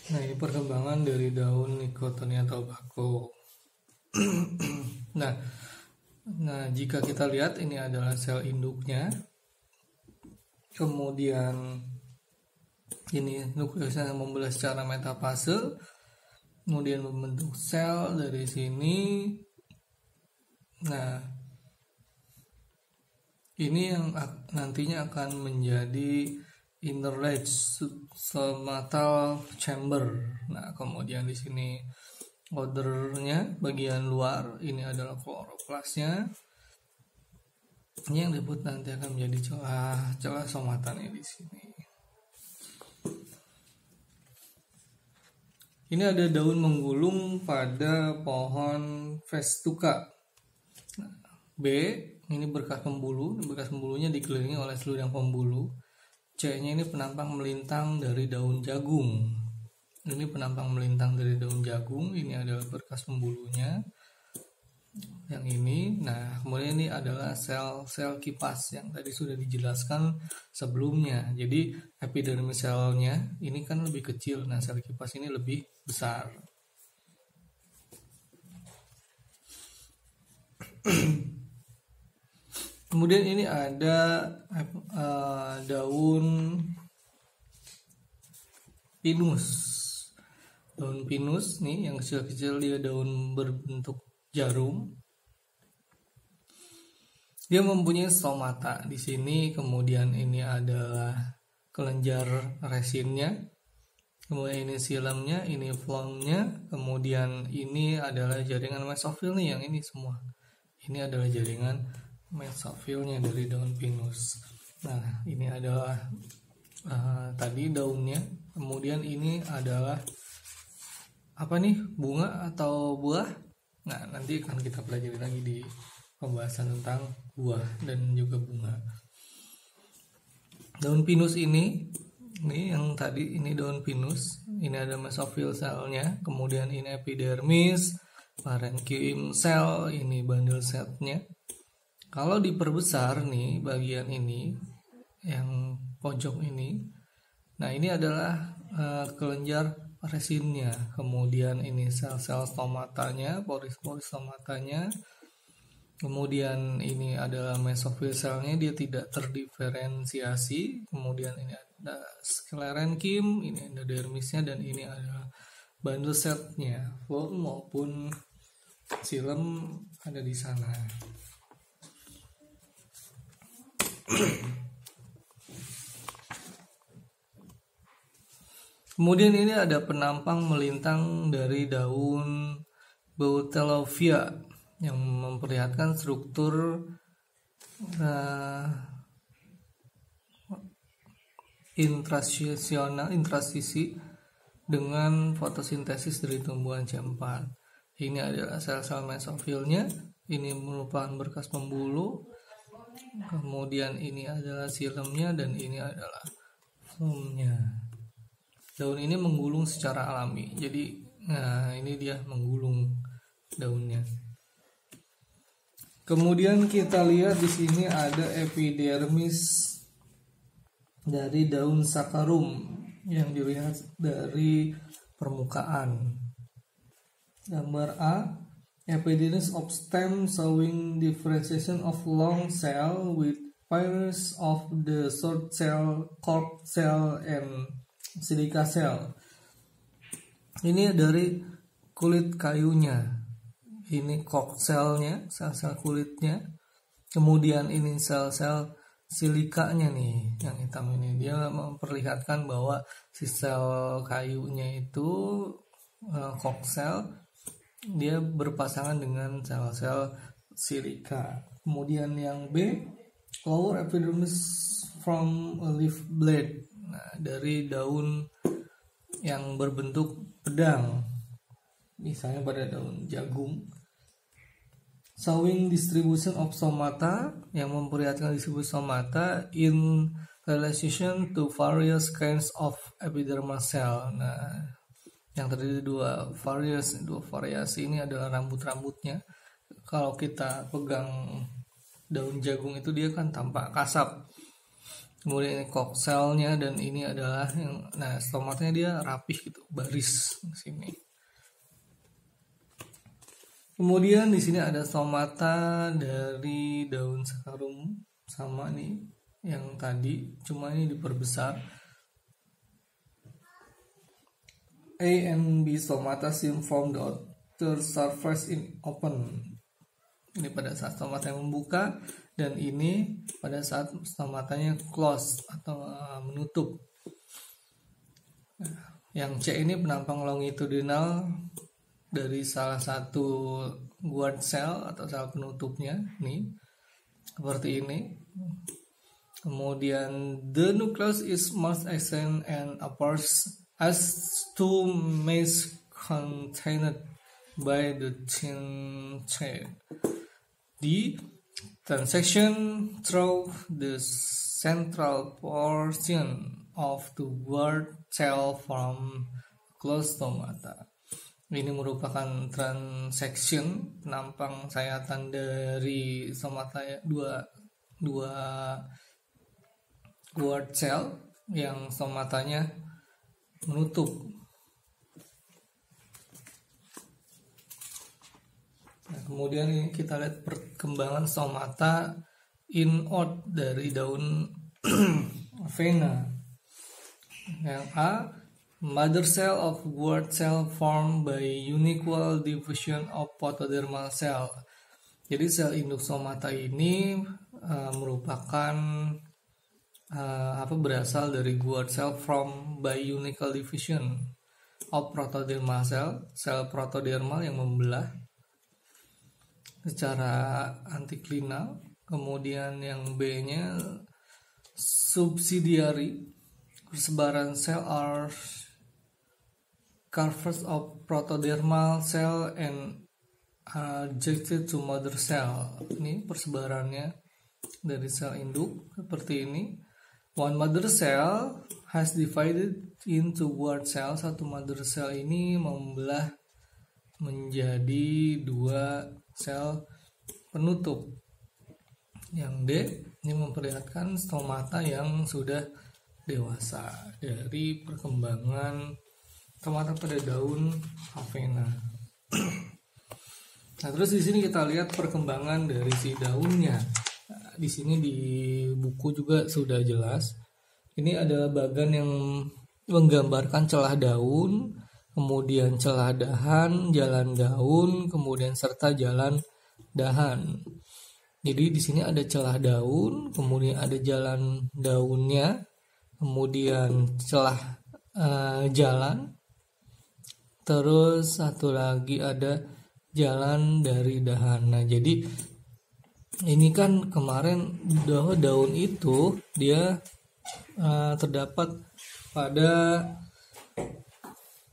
Nah, ini perkembangan dari daun Nicotiana tobacco. Nah, jika kita lihat ini adalah sel induknya. Kemudian ini nukleusnya membelah secara metafase. Kemudian membentuk sel dari sini. Nah, ini yang nantinya akan menjadi inner ledge somatal chamber. Nah, kemudian di sini outernya bagian luar ini adalah kloroplasnya. Ini yang disebut nanti akan menjadi celah somatanya di sini. Ini ada daun menggulung pada pohon Festuca. B, ini berkas pembuluh. Berkas pembuluhnya dikelilingi oleh seludang pembuluh. C-nya ini penampang melintang dari daun jagung. Ini penampang melintang dari daun jagung. Ini adalah berkas pembuluhnya. Yang ini, nah kemudian ini adalah sel-sel kipas yang tadi sudah dijelaskan sebelumnya. Jadi epidermis selnya ini kan lebih kecil. Nah, sel kipas ini lebih besar. Kemudian ini ada daun pinus. Daun pinus nih yang kecil-kecil, dia daun berbentuk jarum. Dia mempunyai stomata di sini. Kemudian ini adalah kelenjar resinnya. Kemudian ini silemnya, ini flongnya. Kemudian ini adalah jaringan mesofil nih, yang ini semua. Ini adalah jaringan mesofilnya dari daun pinus. Nah, ini adalah tadi daunnya. Kemudian ini adalah apa nih, bunga atau buah? Nah, nanti akan kita pelajari lagi di pembahasan tentang buah dan juga bunga. Daun pinus ini yang tadi, ini daun pinus. Ini ada mesofil selnya. Kemudian ini epidermis, parenchyma sel, ini bundle setnya. Kalau diperbesar nih bagian ini, yang pojok ini, nah ini adalah kelenjar resinnya. Kemudian ini sel-sel stomatanya, poris-poris stomatanya. Kemudian ini adalah mesofil selnya, dia tidak terdiferensiasi. Kemudian ini ada sclerenchyma, ini endodermisnya, dan ini adalah bundle setnya, flow maupun silem ada di sana. Kemudian ini ada penampang melintang dari daun Beutelovia yang memperlihatkan struktur intrasisi dengan fotosintesis dari tumbuhan C4. Ini adalah sel-sel mesofilnya. Ini merupakan berkas pembuluh. Kemudian ini adalah silemnya dan ini adalah flomnya. Daun ini menggulung secara alami. Jadi, nah ini dia menggulung daunnya. Kemudian kita lihat di sini ada epidermis dari daun saccharum yang dilihat dari permukaan. Gambar A, epidermis of stem showing differentiation of long cell with pairs of the short cell, cork cell, and silica cell. Ini dari kulit kayunya. Ini cork cellnya, sel-sel kulitnya. Kemudian ini sel-sel silikanya nih, yang hitam ini. Dia memperlihatkan bahwa si sel kayunya itu cork cell, dia berpasangan dengan sel-sel silika. Kemudian yang B, lower epidermis from a leaf blade. Nah, dari daun yang berbentuk pedang, misalnya pada daun jagung. Showing distribution of stomata, yang memperlihatkan distribusi stomata in relation to various kinds of epidermal cell. Nah, yang terdiri dua variasi ini adalah rambut-rambutnya. Kalau kita pegang daun jagung itu dia kan tampak kasar. Kemudian ini kokselnya, dan ini adalah yang, nah stomatanya dia rapih gitu, baris di sini. Kemudian di sini ada stomata dari daun sakarum, sama nih yang tadi, cuma ini diperbesar. A and B stomata seen from the outer surface in open. Ini pada saat stomata yang membuka, dan ini pada saat stomatanya close atau menutup. Nah, yang C ini penampang longitudinal dari salah satu guard cell atau sel penutupnya, nih seperti ini. Kemudian the nucleus is most extended and appears as two mesh contained by the thin chain. The transaction through the central portion of the guard cell from closed stomata. Ini merupakan transaction, penampang sayatan dari stomata, dua guard cell yang stomatanya menutup. Nah, kemudian ini kita lihat perkembangan stomata inward dari daun avena. Yang A, mother cell of guard cell formed by unequal division of photodermal cell. Jadi sel induk stomata ini merupakan berasal dari guard cell from by unequal division of protodermal cell, sel protodermal yang membelah secara antiklinal. Kemudian yang B-nya subsidiary, persebaran sel are carvers of protodermal cell and adjacent to mother cell. Ini persebarannya dari sel induk seperti ini. One mother cell has divided into guard cell. Satu mother cell ini membelah menjadi dua sel penutup. Yang D ini memperlihatkan stomata yang sudah dewasa dari perkembangan stomata pada daun avena. Nah, terus di sini kita lihat perkembangan dari si daunnya. Nah, di sini di buku juga sudah jelas. Ini adalah bagan yang menggambarkan celah daun, kemudian celah dahan, jalan daun, kemudian serta jalan dahan. Jadi di sini ada celah daun, kemudian ada jalan daunnya, kemudian celah jalan, terus satu lagi ada jalan dari dahan. Nah, jadi ini kan kemarin daun itu dia terdapat pada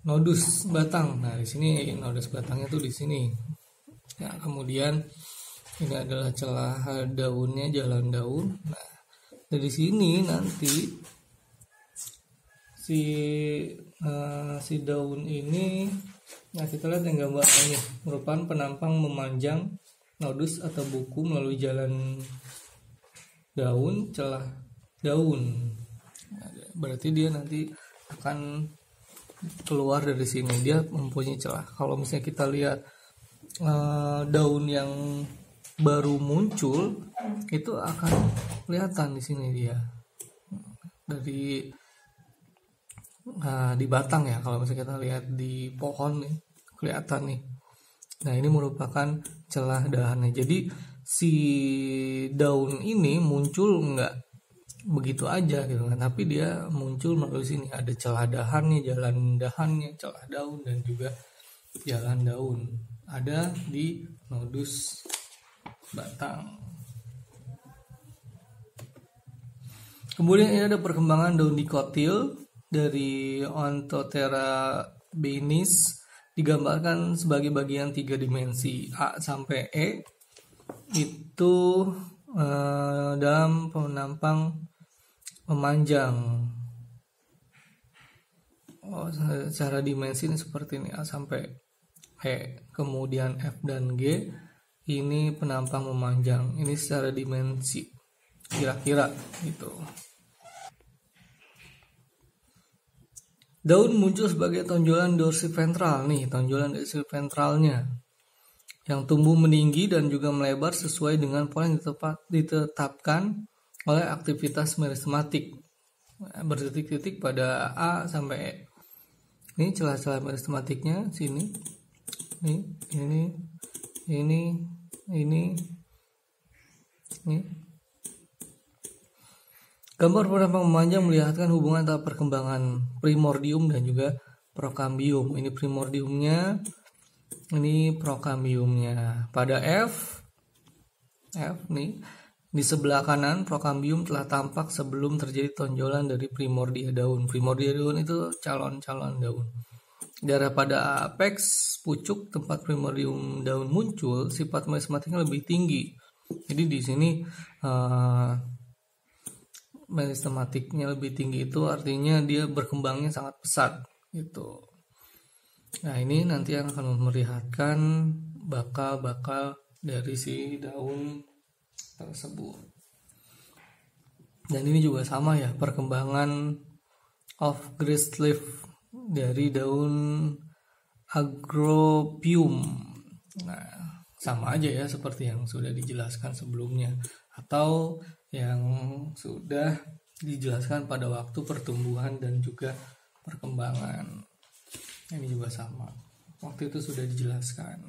nodus batang. Nah, di sini nodus batangnya tuh di sini. Nah, kemudian ini adalah celah daunnya, jalan daun. Nah, dari sini nanti si daun ini, nah kita lihat yang gambar ini merupakan penampang memanjang nodus atau buku melalui jalan daun, celah daun. Nah, berarti dia nanti akan keluar dari sini, dia mempunyai celah. Kalau misalnya kita lihat daun yang baru muncul itu akan kelihatan di sini dia dari di batang ya. Kalau misalnya kita lihat di pohon nih kelihatan nih. Nah, ini merupakan celah dahannya. Jadi si daun ini muncul nggak begitu aja gitu kan, tapi dia muncul melalui sini, ada celah dahannya, jalan dahannya, celah daun, dan juga jalan daun ada di nodus batang. Kemudian ini ada perkembangan daun dikotil dari Ontothera benis, digambarkan sebagai bagian 3 dimensi A sampai E itu dalam penampang memanjang. Secara dimensi ini seperti ini, A sampai E. Kemudian F dan G ini penampang memanjang. Ini secara dimensi kira-kira gitu. Daun muncul sebagai tonjolan dorsiventral nih, tonjolan dorsiventralnya yang tumbuh meninggi dan juga melebar sesuai dengan pola yang ditetapkan oleh aktivitas meristematik. Bertitik-titik pada A sampai E. Ini celah-celah meristematiknya sini. Ini. Gambar pada memanjang melihatkan hubungan antara perkembangan primordium dan juga prokambium. Ini primordiumnya, ini prokambiumnya. Pada F nih di sebelah kanan prokambium telah tampak sebelum terjadi tonjolan dari primordia daun. Primordia daun itu calon-calon daun. Daerah pada apex pucuk tempat primordium daun muncul, sifat meristematiknya lebih tinggi. Jadi di sini meristematiknya lebih tinggi itu artinya dia berkembangnya sangat pesat gitu. Nah, ini nanti akan memperlihatkan bakal-bakal dari si daun tersebut. Dan ini juga sama ya, perkembangan of greased leaf dari daun Agropium. Nah, sama aja ya seperti yang sudah dijelaskan sebelumnya atau yang sudah dijelaskan pada waktu pertumbuhan dan juga perkembangan. Ini juga sama. Waktu itu sudah dijelaskan.